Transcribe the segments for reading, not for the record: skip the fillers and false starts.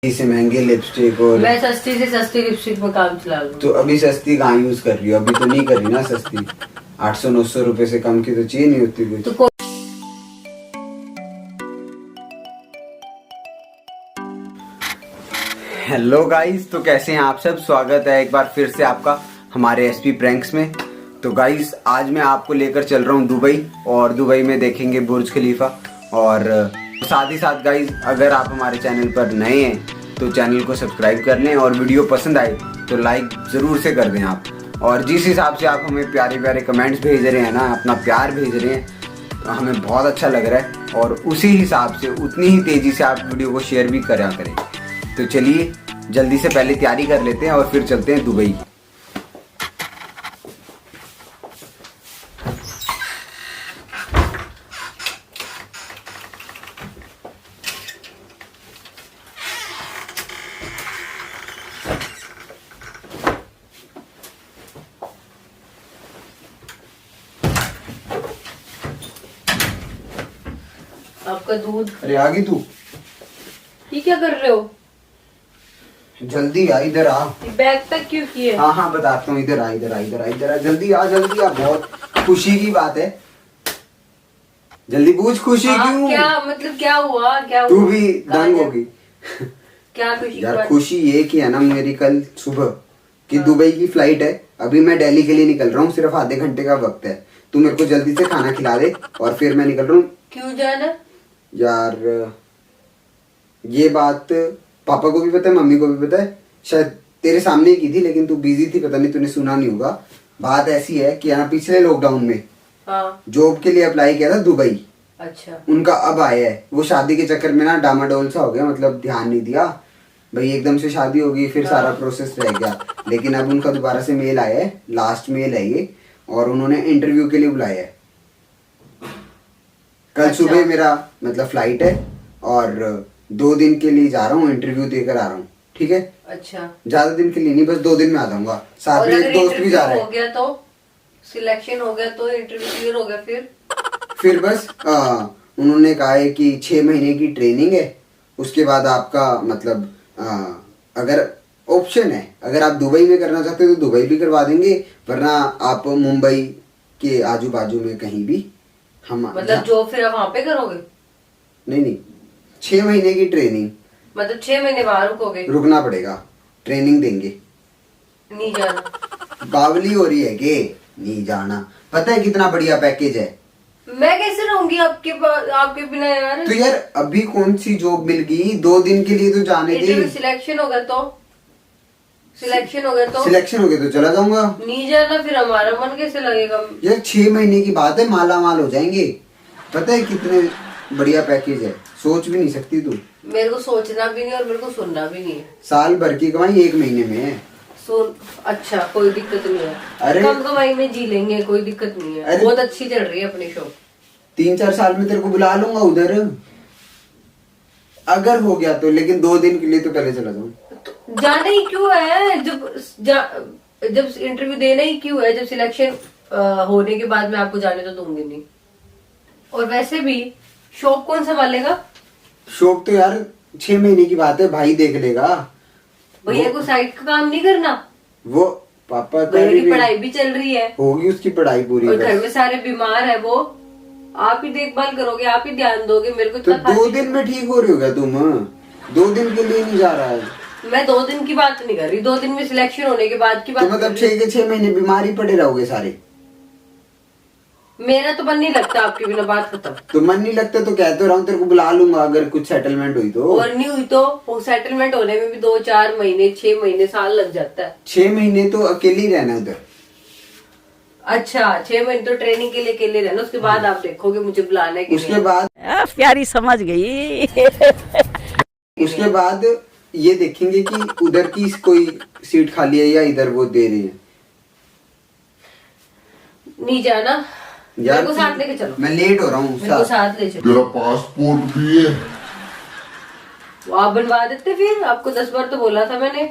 से महंगे लिपस्टिक और मैं सस्ती से सस्ती लिपस्टिक में काम चला लूं। तो अभी सस्ती कहाँ यूज कर रही हो? अभी तो नहीं कर रही ना सस्ती। 800-900 रुपए से कम की तो चाहिए नहीं होती कुछ। तो हेलो गाइस, तो कैसे हैं आप सब? स्वागत है एक बार फिर से आपका हमारे एसपी प्रैंक्स में। तो गाइस, आज मैं आपको लेकर चल रहा हूँ दुबई, और दुबई में देखेंगे बुर्ज खलीफा। और साथ ही साथ गाइस, अगर आप हमारे चैनल पर नए हैं तो चैनल को सब्सक्राइब कर लें, और वीडियो पसंद आए तो लाइक ज़रूर से कर दें आप। और जिस हिसाब से आप हमें प्यारे प्यारे कमेंट्स भेज रहे हैं ना, अपना प्यार भेज रहे हैं, तो हमें बहुत अच्छा लग रहा है। और उसी हिसाब से उतनी ही तेज़ी से आप वीडियो को शेयर भी करा करें। तो चलिए जल्दी से पहले तैयारी कर लेते हैं और फिर चलते हैं दुबई। आपका दूध। अरे आ गई तू? ये क्या कर रहे हो? जल्दी आ, इधर आ। बैग तक क्यों किए? हाँ हाँ बताता हूँ, इधर आ इधर आ इधर आ इधर आ, जल्दी आ जल्दी आ। बहुत खुशी की बात है, जल्दी पूछ खुशी क्यों? क्या मतलब, क्या हुआ? क्या तू हुआ? भी दंग होगी। क्या खुशी की यार बात? खुशी ये कि है ना, मेरी कल सुबह की दुबई की फ्लाइट है। अभी मैं दिल्ली के लिए निकल रहा हूँ, सिर्फ आधे घंटे का वक्त है। तू मेरे को जल्दी से खाना खिला दे और फिर मैं निकल रहा हूँ। क्यों जाना? यार ये बात पापा को भी पता है, मम्मी को भी पता है। शायद तेरे सामने ही की थी, लेकिन तू बिजी थी, पता नहीं तूने सुना नहीं होगा। बात ऐसी है कि ना, पिछले लॉकडाउन में जॉब के लिए अप्लाई किया था दुबई। अच्छा। उनका अब आया है। वो शादी के चक्कर में ना डामाडोल सा हो गया, मतलब ध्यान नहीं दिया भाई। एकदम से शादी हो गई, फिर सारा प्रोसेस रह गया। लेकिन अब उनका दोबारा से मेल आया है, लास्ट मेल है ये, और उन्होंने इंटरव्यू के लिए बुलाया है। कल सुबह मेरा मतलब फ्लाइट है, और 2 दिन के लिए जा रहा हूँ, इंटरव्यू देकर आ रहा हूँ। ठीक है? अच्छा। ज्यादा दिन के लिए नहीं, बस 2 दिन में आ जाऊंगा। साथ में एक दोस्त भी जा रहा है। हो गया तो सिलेक्शन हो गया तो इंटरव्यू क्लियर हो गया, फिर बस उन्होंने कहा है कि 6 महीने की ट्रेनिंग है। उसके बाद आपका मतलब अगर ऑप्शन है, अगर आप दुबई में करना चाहते हो तो दुबई भी करवा देंगे, वरना आप मुंबई के आजू बाजू में कहीं भी हम मतलब जो फिर आप वहाँ पे करोगे? नहीं, 6 महीने की ट्रेनिंग। मतलब 6 महीने वहां रुकोगे? रुकना पड़ेगा, ट्रेनिंग देंगे। नहीं जाना? बावली हो रही है कि नहीं जाना? पता है कितना बढ़िया पैकेज है। मैं कैसे रहूंगी आपके बिना यार? तो यार अभी कौन सी जॉब मिल गई? 2 दिन के लिए तो जाने दे। सिलेक्शन हो गया तो? सिलेक्शन हो गया तो? सिलेक्शन हो गया तो चला जाऊंगा। नहीं जाना फिर हमारा मन कैसे लगेगा? यार 6 महीने की बात है, माला माल हो जाएंगे। पता है कितने बढ़िया पैकेज है, सोच भी नहीं सकती तू। मेरे को सोचना भी नहीं और मेरे को सुनना भी नहीं है। साल भर की कमाई 1 महीने में है। सुन, अच्छा कोई दिक्कत नहीं है। अरे कम कमाई में जी लेंगे, कोई दिक्कत नहीं है। बहुत अच्छी चल रही है अपनी शो। 3-4 साल में तेरे को बुला लूंगा उधर, अगर हो गया तो। लेकिन 2 दिन के लिए तो पहले चला जाऊँ। तो जाना ही क्यों है? जब इंटरव्यू देना ही क्यों है? जब सिलेक्शन होने के बाद मैं आपको जाने तो दूंगी नहीं। और वैसे भी शॉप कौन संभालेगा? शौक तो यार 6 महीने की बात है, भाई देख लेगा। भैया को साइड का काम नहीं करना? वो पापा भैया की पढ़ाई भी चल रही है, होगी उसकी पढ़ाई पूरी। और घर में सारे बीमार है, वो आप ही देखभाल करोगे, आप ही ध्यान दोगे। मेरे को तो 2 दिन में ठीक हो रही होगा तुम? 2 दिन के लिए नहीं जा रहा है? मैं 2 दिन की बात नहीं कर रही, 2 दिन में सिलेक्शन होने के बाद की बात। तो मतलब 6 के 6 महीने बीमार ही पड़े रहोगे सारे? मेरा तो मन नहीं लगता आपके बिना, बात खत्म। तो मन नहीं लगता तो कहते रहा हूँ, तेरे को बुला लूंगा अगर कुछ सेटलमेंट हुई तो। और नहीं हुई तो वो सेटलमेंट होने में भी 2-4 महीने, 6 महीने, साल लग जाता है। 6 महीने तो अकेले ही रहना उधर। अच्छा, 6 महीने तो ट्रेनिंग के लिए अकेले रहना, उसके बाद आप देखोगे मुझे बुलाना है कि उसके बाद प्यारी समझ गई। उसके बाद ये देखेंगे कि उधर की कोई सीट खाली है या इधर वो दे रहे हैं। नहीं जाना यार मेरे को साथ लेके चलो। मैं लेट हो रहा हूँ। मेरे को साथ ले चलो। तेरा पासपोर्ट भी है? वो आप बनवा देते फिर, आपको 10 बार तो बोला था मैंने।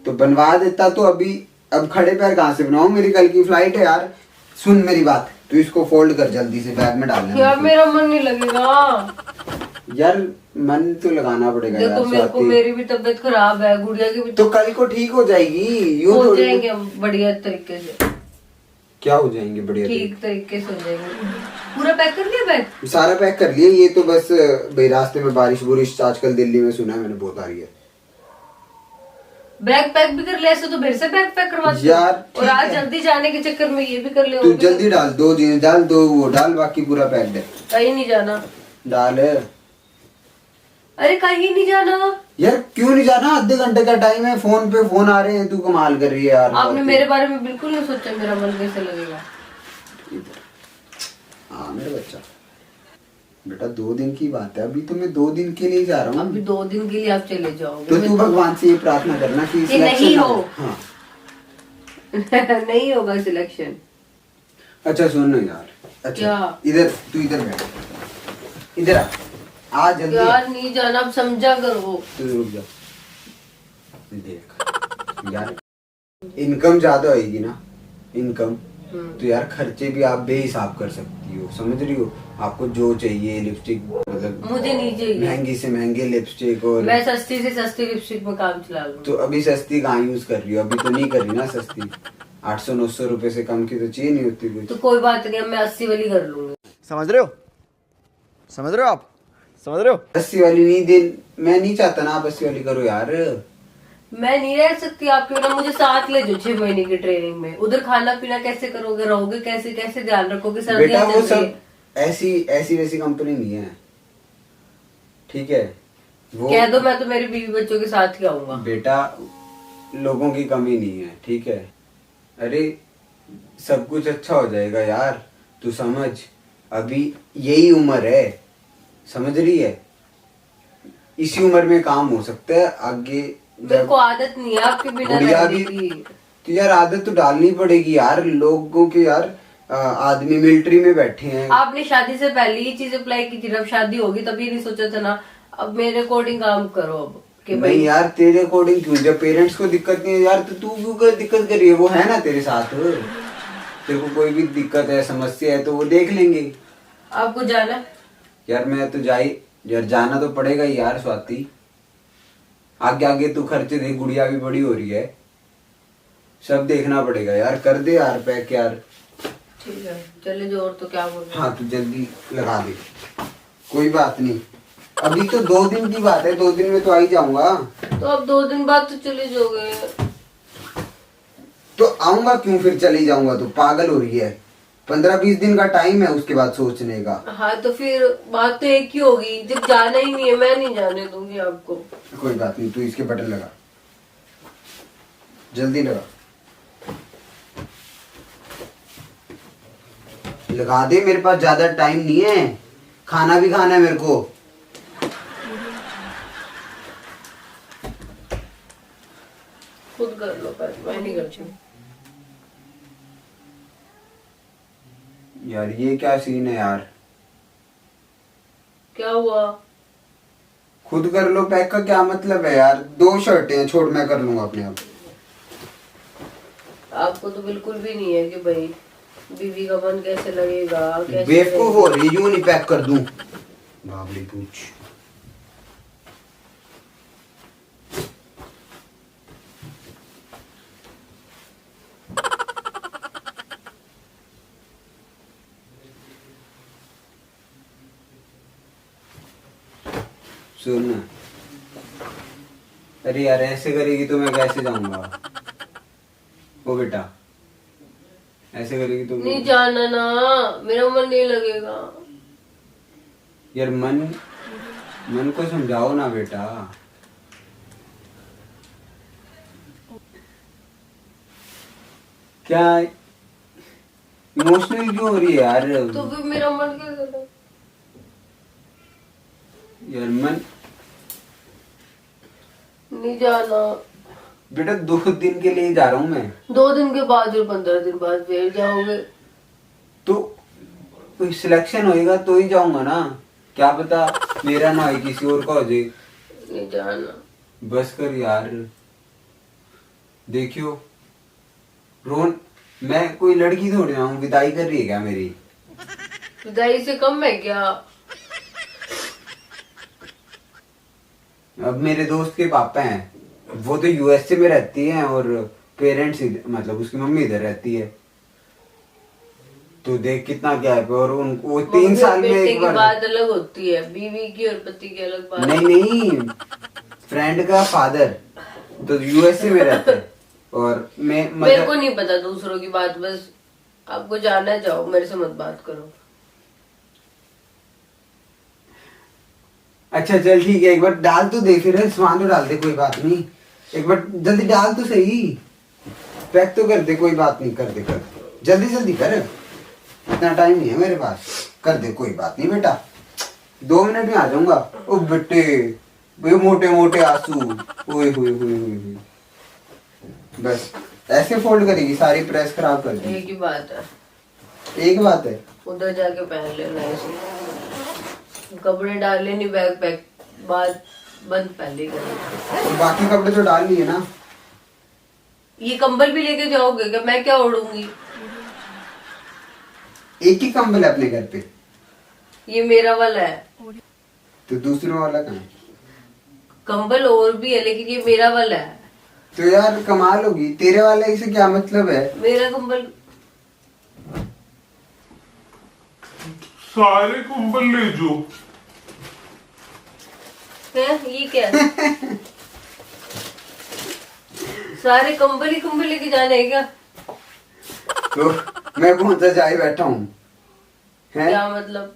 तो बनवा देता तो अभी, अब खड़े पैर कहाँ से बनाऊं? मेरी कल की फ्लाइट है यार। सुन मेरी बात, तू इसको फोल्ड कर जल्दी से, बैग में डालना। यार मेरा मन नहीं लगेगा। यार मन तो लगाना पड़ेगा यार देखो मेरे को, स्वाति। मेरी भी तबीयत खराब है, गुड़िया की भी तो कल को ठीक हो जाएगी, यूं हो थोड़ी। जाएंगे हम बढ़िया तरीके से, क्या हो जाएंगे बढ़िया ठीक तरीके से हो जाएंगे। पूरा पैक कर लिया बैग? सारा पैक कर लिया। ये तो बस भाई रास्ते में बारिश बुरिश आजकल दिल्ली में सुना है मैंने बहुत आ रही है। बैग पैक भी कर लिया, ऐसे तो फिर से बैग पैक करवा यार, और आज जल्दी जाने के चक्कर में ये भी कर लिया। तू जल्दी डाल, 2 जीन्स डाल, 2 वो डाल, बाकी पूरा पैक है। कहीं नहीं जाना। डाल। अरे कहीं नहीं जाना यार क्यों नहीं जाना, आधे घंटे का टाइम है, फोन पे फोन आ रहे हैं, तू कमाल कर रही है यार। आपने मेरे बारे में बिल्कुल नहीं सोचा, मेरा मन कैसे लगेगा। हाँ मेरा बच्चा, बेटा 2 दिन की बात है, अभी तो मैं 2 दिन के लिए जा रहा हूँ। अभी 2 दिन के लिए आप चले जाओगे तो तू भगवान से ये प्रार्थना करना कि कि नहीं selection हो। हाँ। नहीं होगा सिलेक्शन। अच्छा सुन ना यार, अच्छा क्या? इधर तू इधर बैठ, इधर आ जल्दी। यार नहीं जाना, अब समझा करो। तू रुक जा, देख यार इनकम ज्यादा होएगी ना, इनकम तो यार खर्चे भी आप बेहिसाब कर सकती हो, समझ रही हो। आपको जो चाहिए लिपस्टिक, मतलब मुझे नहीं चाहिए, महंगी से महंगे लिपस्टिक, और मैं सस्ती से सस्ती लिपस्टिक में काम चला लूं। तो अभी सस्ती कहाँ यूज कर रही हो, अभी तो नहीं कर रही ना सस्ती। 800-900 रुपए से कम की तो चाहिए नहीं होती कुछ। तो कोई बात नहीं, अब मैं 80 वाली कर लूंगी। समझ रहे हो, समझ रहे हो आप, समझ रहे हो। 80 वाली नहीं दे, मैं नहीं चाहता ना आप 80 वाली करो यार। मैं नहीं रह सकती आपके बिना, मुझे साथ ले जाओ 6 महीने की ट्रेनिंग में। उधर खाना पीना कैसे करोगे, रहोगे कैसे, कैसे ध्यान रखोगे? बेटा सर्दियां वो चल रही सब है। ऐसी वैसी कंपनी नहीं है, ठीक है। वो कह दो मैं तो मेरे बीवी बच्चों के साथ ही आऊंगा। बेटा लोगों की कमी नहीं है, ठीक है। अरे सब कुछ अच्छा हो जाएगा यार, तू समझ, अभी यही उम्र है, समझ रही है। इसी उम्र में काम हो सकता है, आगे मेरे को आदत नहीं है आपके बिना गुड़िया रहने भी, की। तो यार आदत तो डालनी पड़ेगी यार, लोगों के यार आदमी मिलिट्री में बैठे हैं। आपने शादी से पहले ये चीज अप्लाई की थी, अब शादी होगी तभी नहीं सोचा था ना। अब मेरे अकॉर्डिंग काम करो अब कि भाई। नहीं यार तेरे अकॉर्डिंग क्यों, जब पेरेंट्स को दिक्कत नहीं है यार तो तू क्यों कर दिक्कत कर रही है, वो है ना तेरे साथ। तेरे को कोई भी दिक्कत है, समस्या है तो वो देख लेंगे। आपको जाना? यार मैं तो यार जाना तो पड़ेगा ही यार स्वाति, आगे आगे तू खर्चे दे, गुड़िया भी बड़ी हो रही है, सब देखना पड़ेगा यार। कर दे यार पैक यार। ठीक है चले जो, और तो क्या बोल रहे हैं। हाँ तू जल्दी लगा दे, कोई बात नहीं। अभी तो 2 दिन की बात है, 2 दिन में तो आ ही जाऊंगा। तो अब 2 दिन बाद तो चले जाओगे। तो आऊंगा क्यों, फिर चली जाऊंगा तो पागल हो रही है। 15-20 दिन का टाइम है उसके बाद सोचने का। हाँ तो फिर बात तो एक ही होगी, जब जाना ही नहीं है मैं नहीं जाने दूंगी आपको। कोई बात नहीं, तू इसके बटन लगा, जल्दी लगा दे, मेरे पास ज्यादा टाइम नहीं है, खाना भी खाना है मेरे को। खुद कर लो पर मैं नहीं करती। यार ये क्या सीन है यार, क्या हुआ? खुद कर लो पैक का क्या मतलब है यार। 2 शर्टें हैं, छोड़ मैं कर लूंगा अपने आप। आपको तो बिल्कुल भी नहीं है कि भाई बीवी का मन कैसे लगेगा, कैसे बेवकूफ हो रही, यूं नहीं पैक कर दूं, बाबली पूछ। सुन, अरे यार ऐसे करेगी तो मैं कैसे जाऊंगा। ओ बेटा ऐसे करेगी तो नहीं जाना ना, मेरा मन नहीं लगेगा। यार मन को समझाओ ना बेटा। क्या इमोशनल क्यों हो रही है यार। तो फिर मेरा मन क्या कर रहा है? यार मन नहीं जाना बेटा, 2 दिन के लिए जा रहा हूँ मैं। 2 दिन के बाद और 15 दिन बाद फिर जाओगे तो कोई सिलेक्शन होएगा तो ही जाऊंगा ना, क्या पता मेरा ना हो किसी और का हो जाए। नहीं जाना। बस कर यार, देखियो रोन, मैं कोई लड़की थोड़ी ना हूँ, विदाई कर रही है क्या मेरी। विदाई से कम है क्या? अब मेरे दोस्त के पापा हैं, वो तो यूएसए में रहती हैं और पेरेंट्स मतलब उसकी मम्मी इधर रहती है। तो देख कितना गैप है। और वो 3 साल में बेटे एक की बार। बात अलग होती है, बीवी की और पति की अलग बात। नहीं, फ्रेंड का फादर तो यूएसए में रहता है और मैं मेरे को नहीं पता दूसरों की बात, बस आपको जानना जाओ, मेरे से मत बात करो। अच्छा चल ठीक है, एक बार डाल तो दे, फिर सामान तो डाल दे, कोई बात नहीं। एक बार जल्दी डाल तो सही, पैक तो कर दे, कोई बात नहीं, कर दे जल्दी जल्दी कर, इतना टाइम नहीं है मेरे पास, कर दे कोई बात नहीं बेटा, 2 मिनट में आ जाऊंगा। ओ बेटे, वे मोटे मोटे आंसू, ओए होए होए होए। बस ऐसे फोल्ड करेगी, सारी प्रेस खराब कर दी। एक ही बात है, एक बात है, उधर जाके पहन लेना ऐसे, कपड़े डाल लेनी, बैग पैक बाद बंद पहले कर। तो बाकी कपड़े तो डाल लिए ना। ये कंबल भी लेके जाओगे क्या? मैं क्या ओढ़ूंगी? एक ही कंबल है अपने घर पे, ये मेरा वाला है। तो दूसरे वाला कहाँ है? कंबल और भी है लेकिन ये मेरा वाला है। तो यार कमाल होगी, तेरे वाले से क्या मतलब है? मेरा कंबल सारे कंबल ले जो। है, ये क्या है? सारे कंबल ही कंबल लेके जाने हैं क्या? तो मैं कौन सा जाए बैठा हूँ? क्या मतलब?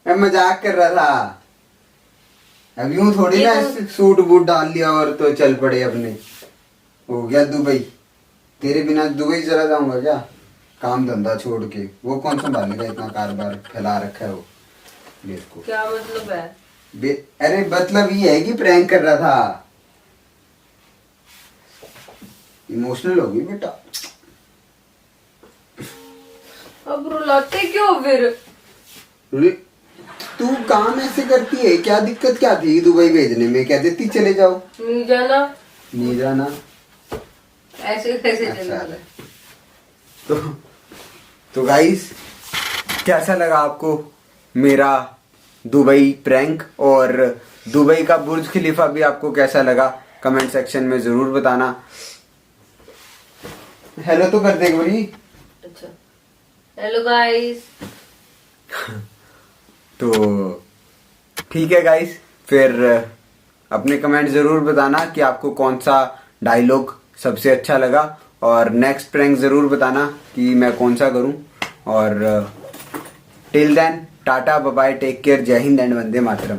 मैं मजाक कर रहा था। अब यूं थोड़ी ये ना तो- सूट बूट डाल लिया और तो चल पड़े अपने, हो गया दुबई। तेरे बिना दुबई चला जाऊंगा क्या? काम धंधा छोड़ के, वो कौन संभालेगा, इतना कारोबार फैला रखा है वो देखो। क्या मतलब है? अरे मतलब ये है कि प्रैंक कर रहा था। इमोशनल हो गई बेटा। अब रुलाते क्यों फिर? तू काम ऐसे करती है, क्या दिक्कत क्या थी दुबई भेजने में? कह देती चले जाओ। नहीं जाना। नहीं जाना। ऐसे कैसे अच्छा। चलेगा? तो गाइस, कैसा लगा आपको मेरा दुबई प्रैंक, और दुबई का बुर्ज खलीफा भी आपको कैसा लगा कमेंट सेक्शन में जरूर बताना। हेलो तो कर दे एक बारी। अच्छा, हेलो गाइस। तो ठीक है गाइस, फिर अपने कमेंट जरूर बताना कि आपको कौन सा डायलॉग सबसे अच्छा लगा, और नेक्स्ट प्रैंक जरूर बताना कि मैं कौन सा करूं। और till then tata bye bye, take care, Jai Hind and Vande Mataram.